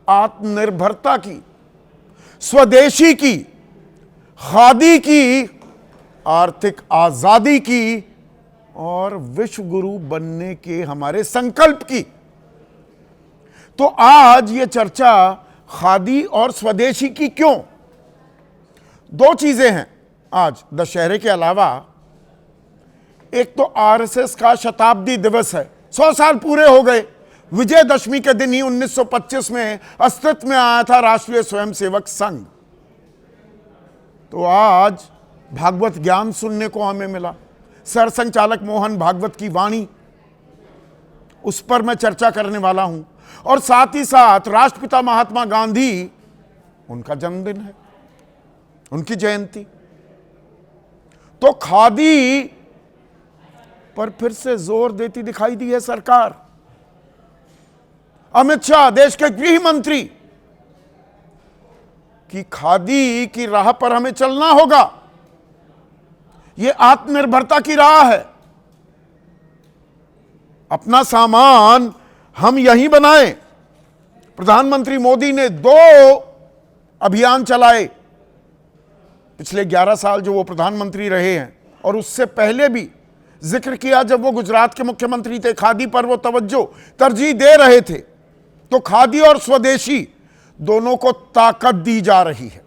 आत्मनिर्भरता की, स्वदेशी की, खादी की, आर्थिक आजादी की और विश्व गुरु बनने के हमारे संकल्प की। तो आज ये चर्चा खादी और स्वदेशी की क्यों? दो चीजें हैं आज दशहरे के अलावा। एक तो आरएसएस का शताब्दी दिवस है, 100 साल पूरे हो गए। विजयदशमी के दिन ही 1925 में अस्तित्व में आया था राष्ट्रीय स्वयंसेवक संघ। तो आज भागवत ज्ञान सुनने को हमें मिला, सरसंघचालक मोहन भागवत की वाणी, उस पर मैं चर्चा करने वाला हूं। और साथ ही साथ राष्ट्रपिता महात्मा गांधी, उनका जन्मदिन है, उनकी जयंती। तो खादी पर फिर से जोर देती दिखाई दी है सरकार। अमित शाह, देश के गृह मंत्री, कि खादी की राह पर हमें चलना होगा। यह आत्मनिर्भरता की राह है। अपना सामान हम यहीं बनाएं। प्रधानमंत्री मोदी ने 2 अभियान चलाए पिछले 11 साल जो वो प्रधानमंत्री रहे हैं, और उससे पहले भी जिक्र किया जब वो गुजरात के मुख्यमंत्री थे। खादी पर वो तवज्जो तरजीह दे रहे थे। तो खादी और स्वदेशी दोनों को ताकत दी जा रही है।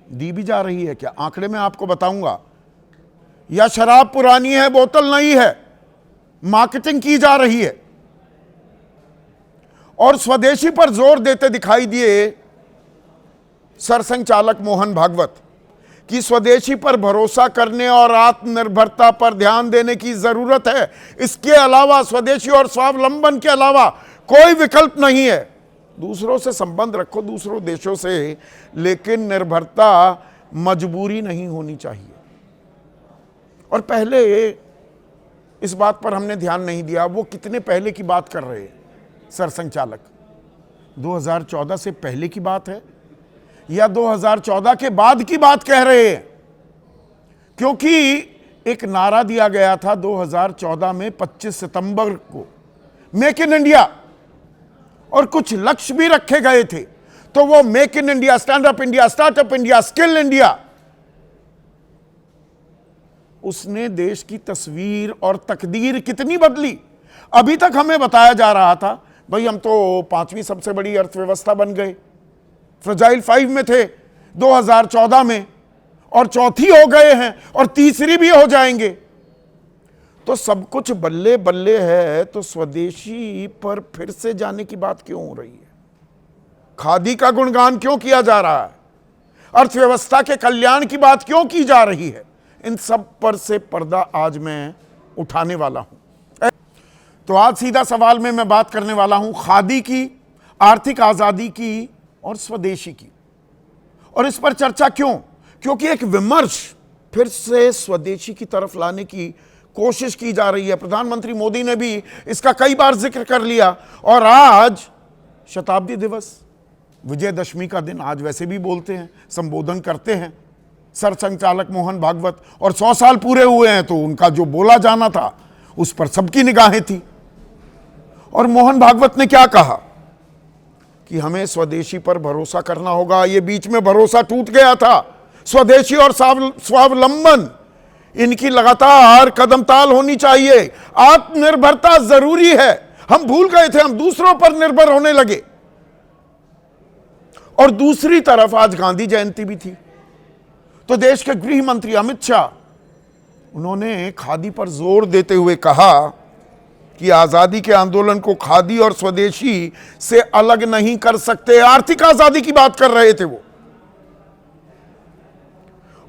दी भी जा रही है क्या? आंकड़े में आपको बताऊंगा। या शराब पुरानी है, बोतल नई है, मार्केटिंग की जा रही है। और स्वदेशी पर जोर देते दिखाई दिए सरसंघचालक मोहन भागवत कि स्वदेशी पर भरोसा करने और आत्मनिर्भरता पर ध्यान देने की जरूरत है। इसके अलावा, स्वदेशी और स्वावलंबन के अलावा कोई विकल्प नहीं है। दूसरों से संबंध रखो, दूसरों देशों से, लेकिन निर्भरता मजबूरी नहीं होनी चाहिए। और पहले इस बात पर हमने ध्यान नहीं दिया। वो कितने पहले की बात कर रहे हैं सरसंघचालक? 2014 से पहले की बात है या 2014 के बाद की बात कह रहे हैं? क्योंकि एक नारा दिया गया था 2014 में 25 सितंबर को, मेक इन इंडिया, और कुछ लक्ष्य भी रखे गए थे। तो वो make in India, stand up India, startup India, skill India, उसने देश की तस्वीर और तकदीर कितनी बदली। अभी तक हमें बताया जा रहा था भाई हम तो 5वीं सबसे बड़ी अर्थव्यवस्था बन गए, फ्रजाइल 5 में थे 2014 में, और चौथी हो गए हैं और तीसरी भी हो जाएंगे। तो सब कुछ बल्ले बल्ले है, तो स्वदेशी पर फिर से जाने की बात क्यों हो रही है? खादी का गुणगान क्यों किया जा रहा है? अर्थव्यवस्था के कल्याण की बात क्यों की जा रही है? इन सब पर से पर्दा आज मैं उठाने वाला हूं। तो आज सीधा सवाल में मैं बात करने वाला हूं खादी की, आर्थिक आजादी की और स्वदेशी की। और इस पर चर्चा क्यों? क्योंकि एक विमर्श फिर से स्वदेशी की तरफ लाने की कोशिश की जा रही है। प्रधानमंत्री मोदी ने भी इसका कई बार जिक्र कर लिया। और आज शताब्दी दिवस, विजयदशमी का दिन, आज वैसे भी बोलते हैं, संबोधन करते हैं सरसंघचालक मोहन भागवत, और 100 साल पूरे हुए हैं, तो उनका जो बोला जाना था उस पर सबकी निगाहें थी। और मोहन भागवत ने क्या कहा कि हमें स्वदेशी पर भरोसा करना होगा। ये बीच में भरोसा टूट गया था। स्वदेशी और स्वावलंबन, इनकी लगातार कदमताल होनी चाहिए। आत्मनिर्भरता जरूरी है। हम भूल गए थे, हम दूसरों पर निर्भर होने लगे। और दूसरी तरफ आज गांधी जयंती भी थी। तो देश के गृह मंत्री अमित शाह, उन्होंने खादी पर जोर देते हुए कहा कि आजादी के आंदोलन को खादी और स्वदेशी से अलग नहीं कर सकते। आर्थिक आजादी की बात कर रहे थे वो।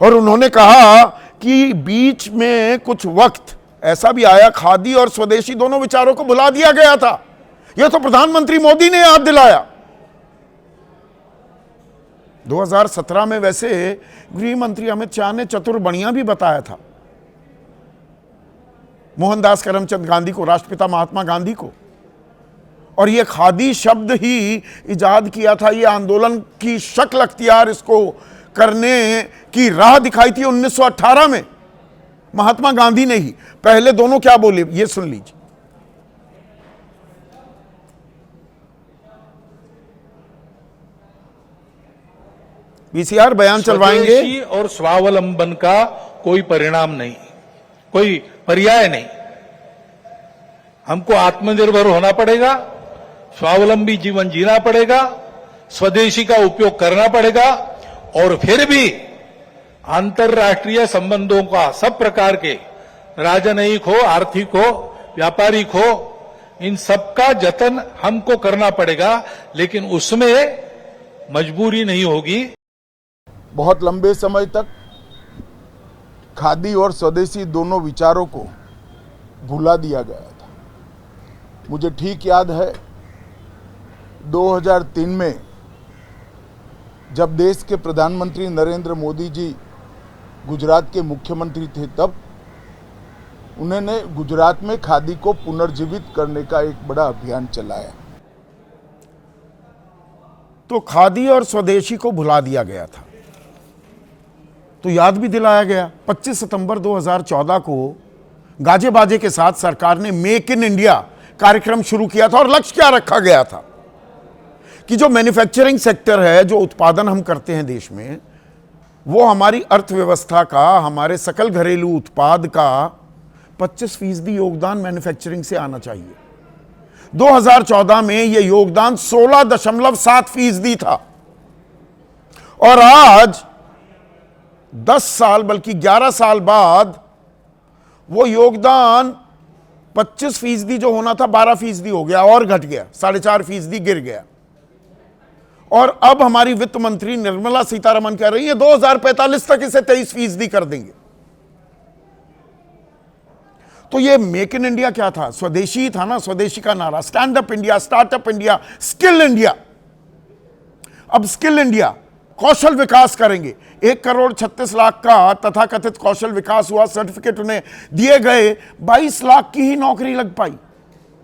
और उन्होंने कहा कि बीच में कुछ वक्त ऐसा भी आया, खादी और स्वदेशी दोनों विचारों को भुला दिया गया था। यह तो प्रधानमंत्री मोदी ने याद दिलाया। 2017 में वैसे गृह मंत्री अमित शाह ने चतुर्बणिया भी बताया था मोहनदास करमचंद गांधी को, राष्ट्रपिता महात्मा गांधी को। और यह खादी शब्द ही इजाद किया था। यह आंदोलन की शक्ल अख्तियार इसको करने की राह दिखाई थी 1918 में महात्मा गांधी ने ही। पहले दोनों क्या बोले, ये सुन लीजिए। बीसीआर बयान चलवाएंगे। स्वदेशी और स्वावलंबन का कोई परिणाम नहीं, कोई पर्याय नहीं। हमको आत्मनिर्भर होना पड़ेगा, स्वावलंबी जीवन जीना पड़ेगा, स्वदेशी का उपयोग करना पड़ेगा और फिर भी अंतर्राष्ट्रीय संबंधों का सब प्रकार के, राजनयिक हो, आर्थिक हो, व्यापारिक हो, इन सबका जतन हमको करना पड़ेगा, लेकिन उसमें मजबूरी नहीं होगी। बहुत लंबे समय तक खादी और स्वदेशी दोनों विचारों को भुला दिया गया था। मुझे ठीक याद है 2003 में जब देश के प्रधानमंत्री नरेंद्र मोदी जी गुजरात के मुख्यमंत्री थे, तब उन्होंने गुजरात में खादी को पुनर्जीवित करने का एक बड़ा अभियान चलाया। तो खादी और स्वदेशी को भुला दिया गया था, तो याद भी दिलाया गया। 25 सितंबर 2014 को गाजे बाजे के साथ सरकार ने मेक इन इंडिया कार्यक्रम शुरू किया था और लक्ष्य क्या रखा गया था कि जो मैन्युफैक्चरिंग सेक्टर है, जो उत्पादन हम करते हैं देश में, वो हमारी अर्थव्यवस्था का, हमारे सकल घरेलू उत्पाद का 25% योगदान मैन्युफैक्चरिंग से आना चाहिए। 2014 में यह योगदान 16.7% था और आज 10 साल बल्कि 11 साल बाद वो योगदान 25% जो होना था 12% हो गया और घट गया, 4.5% गिर गया। और अब हमारी वित्त मंत्री निर्मला सीतारमण कह रही है 2045 तक इसे 23% कर देंगे। तो ये मेक इन इंडिया क्या था? स्वदेशी था ना, स्वदेशी का नारा, stand up India, startup India, skill India. अब स्किल इंडिया, कौशल विकास करेंगे। 1,36,00,000 का तथाकथित कौशल विकास हुआ, सर्टिफिकेट उन्हें दिए गए, 22 लाख की ही नौकरी लग पाई,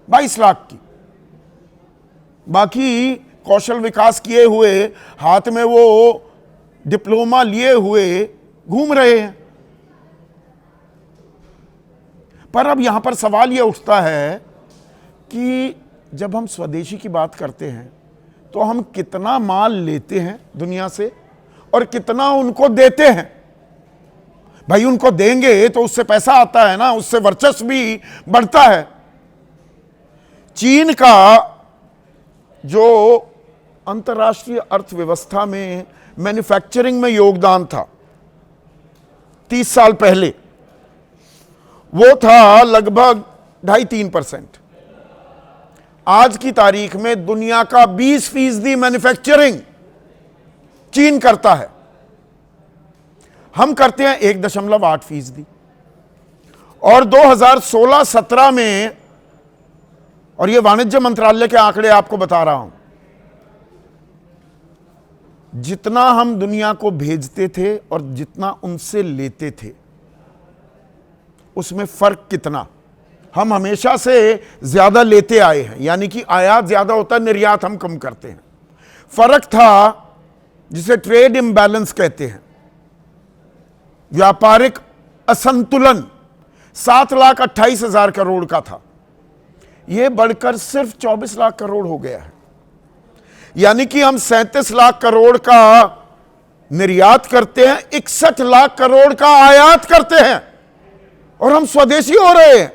22 लाख की। बाकी कौशल विकास किए हुए, हाथ में वो डिप्लोमा लिए हुए घूम रहे हैं। पर अब यहां पर सवाल यह उठता है कि जब हम स्वदेशी की बात करते हैं तो हम कितना माल लेते हैं दुनिया से और कितना उनको देते हैं। भाई उनको देंगे तो उससे पैसा आता है ना, उससे वर्चस्व भी बढ़ता है। चीन का जो अंतर्राष्ट्रीय अर्थव्यवस्था में मैन्युफैक्चरिंग में योगदान था 30 साल पहले, वो था लगभग 2.5-3%। आज की तारीख में दुनिया का 20% मैन्युफैक्चरिंग चीन करता है, हम करते हैं 1.8%। और 2016-17 में, और ये वाणिज्य मंत्रालय के आंकड़े आपको बता रहा हूं, जितना हम दुनिया को भेजते थे और जितना उनसे लेते थे उसमें फर्क कितना। हम हमेशा से ज्यादा लेते आए हैं, यानी कि आयात ज्यादा होता है, निर्यात हम कम करते हैं। फर्क था जिसे ट्रेड इम्बैलेंस कहते हैं, व्यापारिक असंतुलन, 7,28,000 करोड़ का था, यह बढ़कर सिर्फ 24 लाख करोड़ हो गया है। यानी कि हम 37 लाख करोड़ का निर्यात करते हैं, 61 लाख करोड़ का आयात करते हैं, और हम स्वदेशी हो रहे हैं,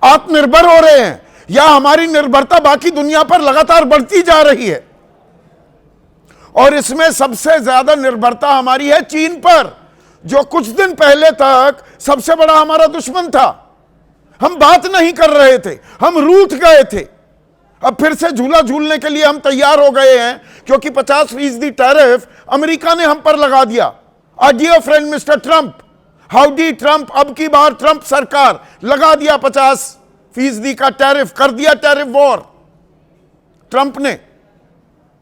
आत्मनिर्भर हो रहे हैं, या हमारी निर्भरता बाकी दुनिया पर लगातार बढ़ती जा रही है। और इसमें सबसे ज्यादा निर्भरता हमारी है चीन पर, जो कुछ दिन पहले तक सबसे बड़ा हमारा दुश्मन था। हम बात नहीं कर रहे थे, हम रूठ गए थे। अब फिर से झूला झूलने के लिए हम तैयार हो गए हैं, क्योंकि 50% टैरिफ अमेरिका ने हम पर लगा दिया। Our dear friend mister Trump, howdy Trump, अब की बार ट्रंप सरकार लगा दिया 50% का टैरिफ, कर दिया टैरिफ वॉर ट्रंप ने।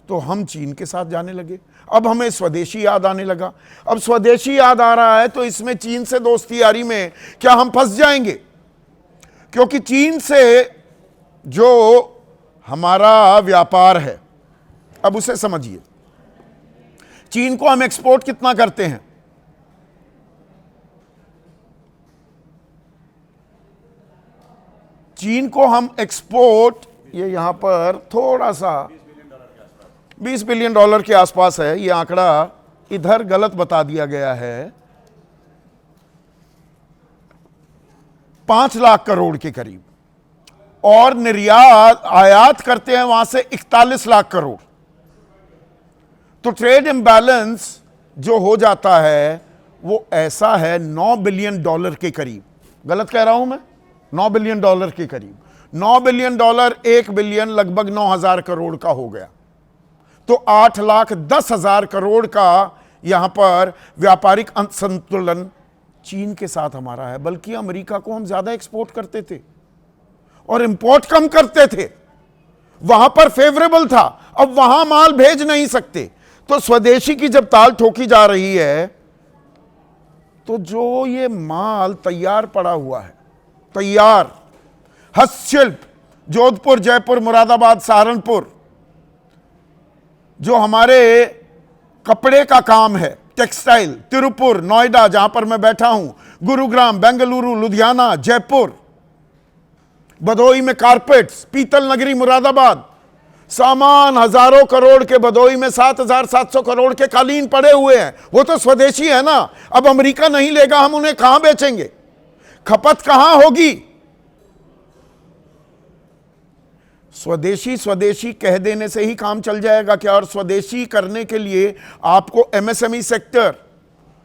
तो हम चीन के साथ जाने लगे। अब हमें स्वदेशी याद आने लगा। अब स्वदेशी याद आ रहा है तो इसमें चीन से दोस्ती यारी में क्या हम फंस जाएंगे? क्योंकि चीन से जो हमारा व्यापार है, अब उसे समझिए। चीन को हम एक्सपोर्ट कितना करते हैं? चीन को हम एक्सपोर्ट, ये यहां पर थोड़ा सा $20 बिलियन के आसपास है ये आंकड़ा, इधर गलत बता दिया गया है, 5 लाख करोड़ के करीब, और निर्यात आयात करते हैं वहां से 41 लाख करोड़। तो ट्रेड इम्बैलेंस जो हो जाता है वो ऐसा है 9 बिलियन डॉलर के करीब। गलत कह रहा हूं मैं? 9 बिलियन डॉलर के करीब। 9 बिलियन डॉलर 1 बिलियन लगभग 9,000 करोड़ का हो गया। तो 8,10,000 करोड़ का यहां पर व्यापारिक असंतुलन चीन के साथ हमारा है। बल्कि अमेरिका को हम ज्यादा एक्सपोर्ट करते थे और इंपोर्ट कम करते थे, वहां पर फेवरेबल था। अब वहां माल भेज नहीं सकते, तो स्वदेशी की जब ताल ठोकी जा रही है, तो जो ये माल तैयार पड़ा हुआ है, तैयार हस्तशिल्प, जोधपुर, जयपुर, मुरादाबाद, सहारनपुर, जो हमारे कपड़े का काम है, टेक्सटाइल, तिरुपुर, नोएडा जहां पर मैं बैठा हूं, गुरुग्राम, बेंगलुरु, लुधियाना, जयपुर, भदोही में कारपेट्स, पीतल नगरी मुरादाबाद, सामान हजारों करोड़ के, भदोही में 7,700 करोड़ के कालीन पड़े हुए हैं। वो तो स्वदेशी है ना। अब अमेरिका नहीं लेगा, हम उन्हें कहां बेचेंगे? खपत कहां होगी? स्वदेशी स्वदेशी कह देने से ही काम चल जाएगा क्या? और स्वदेशी करने के लिए आपको एमएसएमई सेक्टर,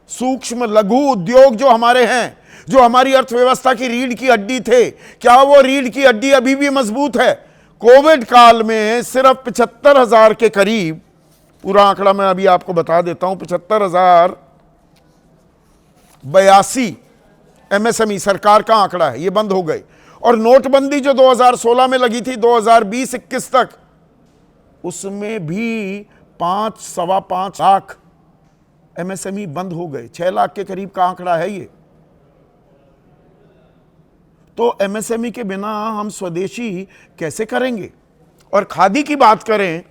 सूक्ष्म लघु उद्योग जो हमारे हैं, जो हमारी अर्थव्यवस्था की रीढ़ की हड्डी थे, क्या वो रीढ़ की हड्डी अभी भी मजबूत है? कोविड काल में सिर्फ 75,000 के करीब, पूरा आंकड़ा मैं अभी आपको बता देता हूं, 75,082 एमएसएमई सरकार का आंकड़ा है, ये बंद हो गए। और नोटबंदी जो 2016 में लगी थी 2020-21 तक, उसमें भी 5-5.25 लाख एमएसएमई बंद हो गए। 6 लाख के करीब का आंकड़ा है ये। तो एमएसएमई के बिना हम स्वदेशी कैसे करेंगे? और खादी की बात करें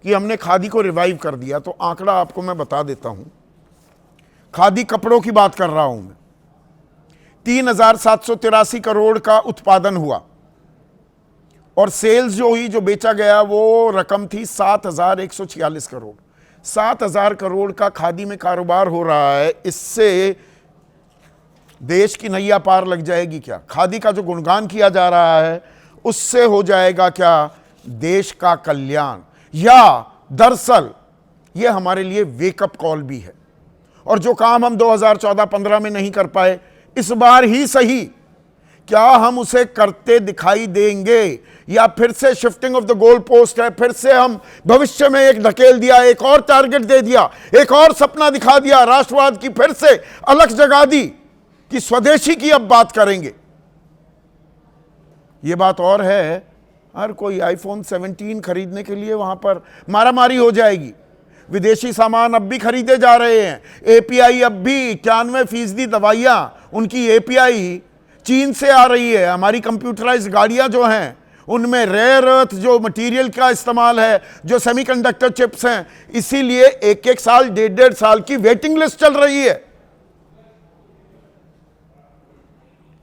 कि हमने खादी को रिवाइव कर दिया, तो आंकड़ा आपको मैं बता देता हूं। खादी कपड़ों की बात कर रहा हूं मैं। 3,783 करोड़ का उत्पादन हुआ और सेल्स जो हुई, जो बेचा गया, वो रकम थी 7,146 करोड़। 7,000 करोड़ का खादी में कारोबार हो रहा है। इससे देश की नैया पार लग जाएगी क्या? खादी का जो गुणगान किया जा रहा है, उससे हो जाएगा क्या देश का कल्याण? या दरअसल ये हमारे लिए वेकअप कॉल भी है। और जो काम हम 2014-15 में नहीं कर पाए, इस बार ही सही, क्या हम उसे करते दिखाई देंगे? या फिर से shifting of the goal post है? फिर से हम भविष्य में एक धकेल दिया, एक और टारगेट दे दिया, एक और सपना दिखा दिया, राष्ट्रवाद की फिर से अलग जगा दी कि स्वदेशी की अब बात करेंगे। यह बात और है, हर कोई आईफोन 17 खरीदने के लिए वहां पर मारामारी हो जाएगी। विदेशी सामान अब भी खरीदे जा रहे हैं। एपीआई अब भी 91% दवाइयां उनकी एपीआई चीन से आ रही है। हमारी कंप्यूटराइज्ड गाड़ियां जो हैं, उनमें रेयर अर्थ जो मटेरियल का इस्तेमाल है, जो सेमीकंडक्टर चिप्स हैं, इसीलिए 1-1 साल, 1.5 साल की वेटिंग लिस्ट चल रही है।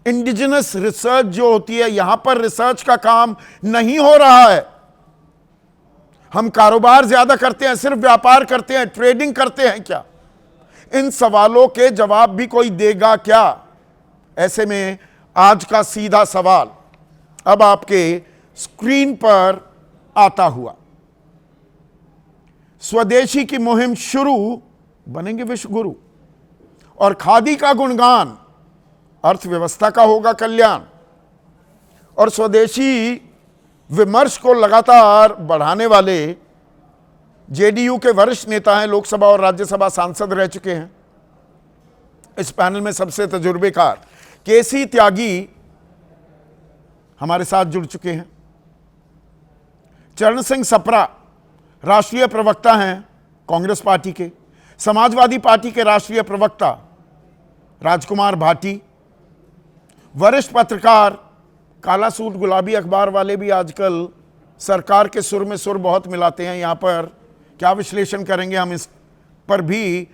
इंडिजिनस रिसर्च जो होती है, यहां पर रिसर्च का काम नहीं हो रहा है। हम कारोबार ज्यादा करते हैं, सिर्फ व्यापार करते हैं, ट्रेडिंग करते हैं क्या? इन सवालों के जवाब भी कोई देगा क्या? ऐसे में आज का सीधा सवाल अब आपके स्क्रीन पर आता हुआ, स्वदेशी की मुहिम शुरू, बनेंगे विश्व गुरु। और खादी का गुणगान, अर्थव्यवस्था का होगा कल्याण। और स्वदेशी विमर्श को लगातार बढ़ाने वाले जेडीयू के वरिष्ठ नेता हैं, लोकसभा और राज्यसभा सांसद रह चुके हैं। इस पैनल में सबसे तजुर्बेकार केसी त्यागी हमारे साथ जुड़ चुके हैं। चरण सिंह सप्रा राष्ट्रीय प्रवक्ता हैं कांग्रेस पार्टी के। समाजवादी पार्टी के राष्ट्रीय प्रवक्ता राजकुमार भाटी, वरिष्ठ पत्रकार, काला सूट गुलाबी अखबार वाले भी आजकल सरकार के सुर में सुर बहुत मिलाते हैं। यहाँ पर क्या विश्लेषण करेंगे हम, इस पर भी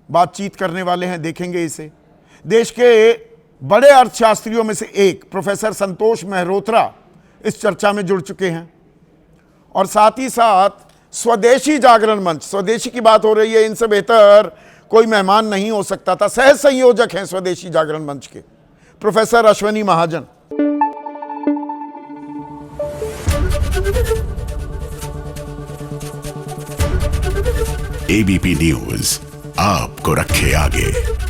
बातचीत करने वाले हैं, देखेंगे इसे। देश के बड़े अर्थशास्त्रियों में से एक प्रोफेसर संतोष मेहरोत्रा इस चर्चा में जुड़ चुके हैं। और साथ ही साथ स्वदेशी जागरण मंच, स्वदेशी की बात हो रही है, इनसे बेहतर कोई मेहमान नहीं हो सकता था। सह संयोजक हैं स्वदेशी जागरण मंच के प्रोफेसर अश्वनी महाजन। एबीपी न्यूज आपको रखे आगे।